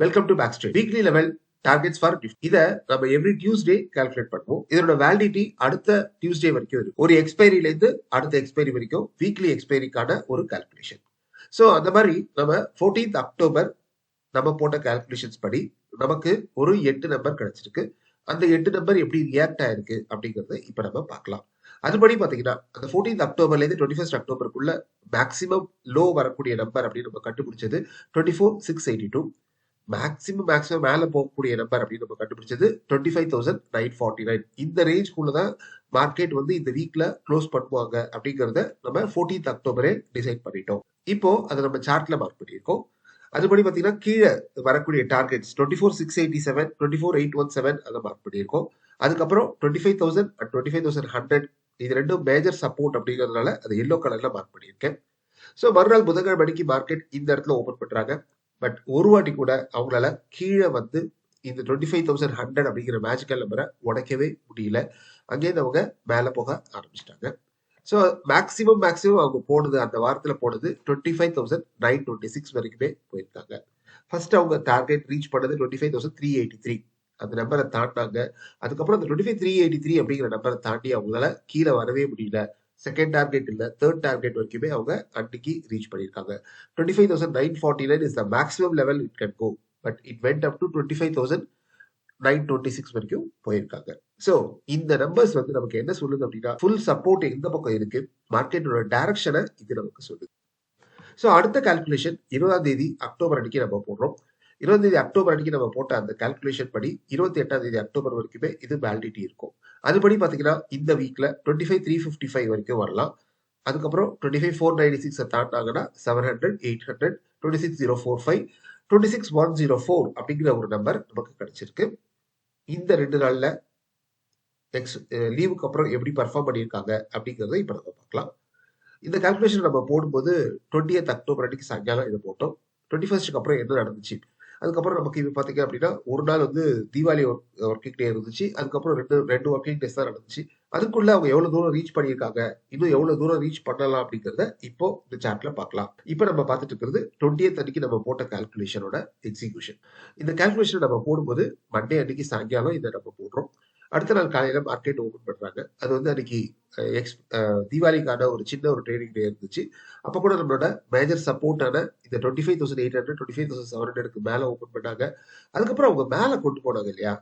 Welcome to back straight. Weekly level targets for Nifty. இதை நம்ம every Tuesday calculate பண்ணுவோம். இதோட வேலிடிட்டி அடுத்த டியூஸ்டே வரைக்கும் இருக்கு. ஒரு எக்ஸ்பைரில இருந்து அடுத்த எக்ஸ்பைரி வரைக்கும் வீக்லி எக்ஸ்பைரிக்கான ஒரு கால்குலேஷன். ஸோ அந்த மாதிரி நம்ம 14th அக்டோபர் நம்ம போட்ட கால்குலேஷன்ஸ் படி நமக்கு ஒரு 8 நம்பர் கிடைச்சிருக்கு. அந்த 8 நம்பர் எப்படி ரியாக்ட் ஆயிருக்கு அப்படிங்கறத இப்ப நம்ம பார்க்கலாம். அதுபடி பாத்தீங்கன்னா அந்த 14th அக்டோபர்ல இருந்து 21st அக்டோபருக்குள்ள மேக்சிமம் லோ வரக்கூடிய நம்பர் அப்படின்னு நம்ம கண்டுபிடிச்சது 24,682. மேக்சிமம் மேல போகக்கூடிய நம்பர் அப்படின்னு நம்ம கண்டுபிடிச்சது 25,949. இந்த ரேஞ்ச்குள்ளதான் மார்க்கெட் வந்து இந்த வீக்ல க்ளோஸ் பண்ணுவாங்க அப்படிங்கறத நம்ம 14th அக்டோபரே டிசைட் பண்ணிட்டோம். இப்போ அதை நம்ம சார்ட்ல மார்க் பண்ணியிருக்கோம். அதுபடி பாத்தீங்கன்னா கீழே வரக்கூடிய டார்கெட்ஸ் 24,687, 24,817 அதை மார்க் பண்ணியிருக்கோம். அதுக்கப்புறம் 25,000 and 25,100 இது ரெண்டும் மேஜர் சப்போர்ட் அப்படிங்கறதுனால அது எல்லோ கலர்ல மார்க் பண்ணியிருக்கேன். ஸோ மறுநாள் புதன்கிழமை மணிக்கு மார்க்கெட் இந்த இடத்துல ஓபன் பண்றாங்க. பட் ஒரு வாட்டி கூட அவங்களால கீழே வந்து இந்த 25,100 அப்படிங்கிற மேஜிக்கல் நம்பரை உடைக்கவே முடியல. அங்கேருந்து அவங்க மேல போக ஆரம்பிச்சிட்டாங்க. ஸோ மேக்சிமம் அவங்க போனது அந்த வாரத்துல போனது 25,926 வரைக்குமே போயிருக்காங்க. ஃபர்ஸ்ட் அவங்க டார்கெட் ரீச் பண்ணது 25,383. அந்த நம்பரை தாண்டாங்க. அதுக்கப்புறம் அந்த 25,383 அப்படிங்கிற நம்பரை தாண்டி அவங்களால கீழே வரவே முடியல. செகண்ட் டார்கெட் இல்ல, தேர்ட் டார்கெட் வரைக்குமே அவங்க அன்னைக்கு ரீச் பண்ணிருக்காங்க. 25,949 is the maximum level it can go. But it went up to 25,926 வரைக்கும் போயிருக்காங்க. சோ இந்த நம்பர்ஸ் வந்து நமக்கு என்ன சொல்லுது அப்படின்னா ஃபுல் சப்போர்ட் எந்த பக்கம் இருக்கு, மார்க்கெட்டோட டைரக்ஷனை இது நமக்கு சொல்லுது. சோ அடுத்த கால்குலேஷன் 20ஆம் தேதி அக்டோபர் அன்னைக்கு நம்ம போடுறோம். 20ஆம் தேதி அக்டோபர் அன்னைக்கு நம்ம போட்ட அந்த கால்குலேஷன் படி 28ஆம் தேதி அக்டோபர் வரைக்குமே இது வேலிடிட்டி இருக்கும். அதுபடி பாத்தீங்கன்னா இந்த வீக்ல 25,355 வரைக்கும் வரலாம். அதுக்கப்புறம் 25,496 தாண்டாங்கன்னா 700, 800, 26,045, 26,104 அப்படிங்கிற ஒரு நம்பர் நமக்கு கிடைச்சிருக்கு. இந்த 2 நாள்ல லீவுக்கு அப்புறம் எப்படி பர்ஃபார்ம் பண்ணியிருக்காங்க அப்படிங்கறத இப்ப நம்ம பார்க்கலாம். இந்த கால்குலேஷன் நம்ம போடும்போது 20th அக்டோபர் அன்னைக்கு சாயங்காலம் இதை போட்டோம். 21st அப்புறம் என்ன நடந்துச்சு, அதுக்கப்புறம் நமக்கு இது பாத்தீங்க அப்படின்னா ஒரு நாள் வந்து தீபாவளி ஒர்க்கிங் டே இருந்துச்சு. அதுக்கப்புறம் ரெண்டு ஒர்க்கிங் டேஸ் தான் நடந்துச்சு. அதுக்குள்ள அவங்க எவ்வளவு தூரம் ரீச் பண்ணியிருக்காங்க, இன்னும் எவ்வளவு தூரம் ரீச் பண்ணலாம் அப்படிங்கறத இப்போ இந்த சார்ட்ல பார்க்கலாம். இப்போ நம்ம பார்த்துட்டு இருக்கிறது 20th அன்னைக்கு நம்ம போட்ட கால்குலேஷனோட எக்ஸிகியூஷன். இந்த கால்குலேஷன் நம்ம போடும்போது மண்டே அன்னைக்கு சாயங்காலம் இதை நம்ம போடுறோம். அடுத்த நாள் காலையில மார்க்கெட் ஓபன் பண்றாங்க. அது வந்து அன்னைக்கு தீபாவளிக்கான ஒரு சின்ன ஒரு ட்ரேடிங் டே இருந்துச்சு. அப்ப கூட நம்மளோட மேஜர் சப்போர்ட்டான இந்த 25,800, 25,700க்கு மேல ஓபன் பண்ணாங்க. அதுக்கப்புறம் அவங்க மேல கொண்டு போனாங்க இல்லையா,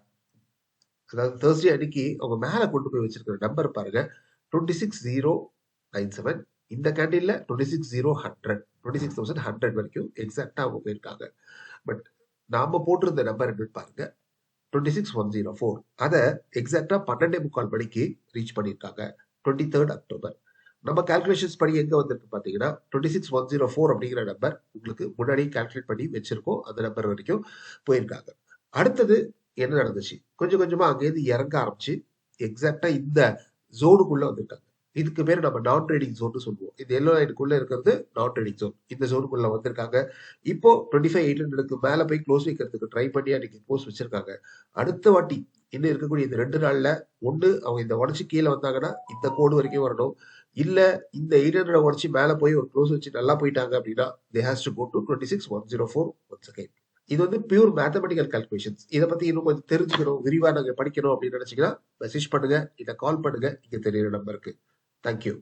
அதாவது தேர்ஸ்டே அன்னைக்கு அவங்க மேல கொண்டு போய் வச்சிருக்கிற நம்பர் பாருங்க 26,097. இந்த கேண்டில்ல 26,000, 26,100 வரைக்கும் எக்ஸாக்டா அவங்க போயிருக்காங்க. பட் நாம போட்டிருந்த நம்பர் என்னன்னு பாருங்க 26,104. அதை எக்ஸாக்டா 12:45 மணிக்கு ரீச் பண்ணிருக்காங்க 23rd அக்டோபர். நம்ம கால்குலேஷன்ஸ் படி எங்க வந்திருக்கு பாத்தீங்கன்னா 26,104 அப்படிங்கிற நம்பர் உங்களுக்கு முன்னாடி கால்குலேட் பண்ணி வச்சிருக்கோம். அந்த நம்பர் வரைக்கும் போயிருக்காங்க. அடுத்தது என்ன நடந்துச்சு, கொஞ்சம் கொஞ்சமா அங்கேயிருந்து இறங்க ஆரம்பிச்சு எக்ஸாக்டா இந்த ஜோனுக்குள்ள வந்திருக்காங்க. இதுக்கு பேர் நம்ம நான் ட்ரேடிங் ஜோன் சொல்லுவோம். இந்த எல்லோ லைனுக்குள்ள இருக்கிறது நான் ட்ரேடிங் ஜோன். இந்த ஜோனுக்குள்ள வந்திருக்காங்க. இப்போ 25,800க்கு மேல போய் க்ளோஸ் வைக்கிறதுக்கு ட்ரை பண்ணி அன்னைக்கு க்ளோஸ் வச்சிருக்காங்க. அடுத்த வாட்டி இன்னும் இருக்கக்கூடிய இந்த 2 நாள்ல ஒண்ணு அவங்க இந்த உடச்சு கீழே வந்தாங்கன்னா இந்த கோடு வரைக்கும் வரணும். இல்ல இந்த 800 உடச்சு மேல போய் ஒரு க்ளோஸ் வச்சு நல்லா போயிட்டாங்க அப்படின்னா they has to go to 26,104 once again. இது வந்து பியூர் மேத்தமெட்டிக்கல் கால்குலேஷன்ஸ். இதை பத்தி இன்னும் கொஞ்சம் தெரிஞ்சுக்கணும், விரிவா நாங்க படிக்கணும் அப்படின்னு நினைச்சீங்கன்னா மெசேஜ் பண்ணுங்க, இல்ல கால் பண்ணுங்க இங்க தெரியுற நம்பருக்கு. தேங்க்யூ.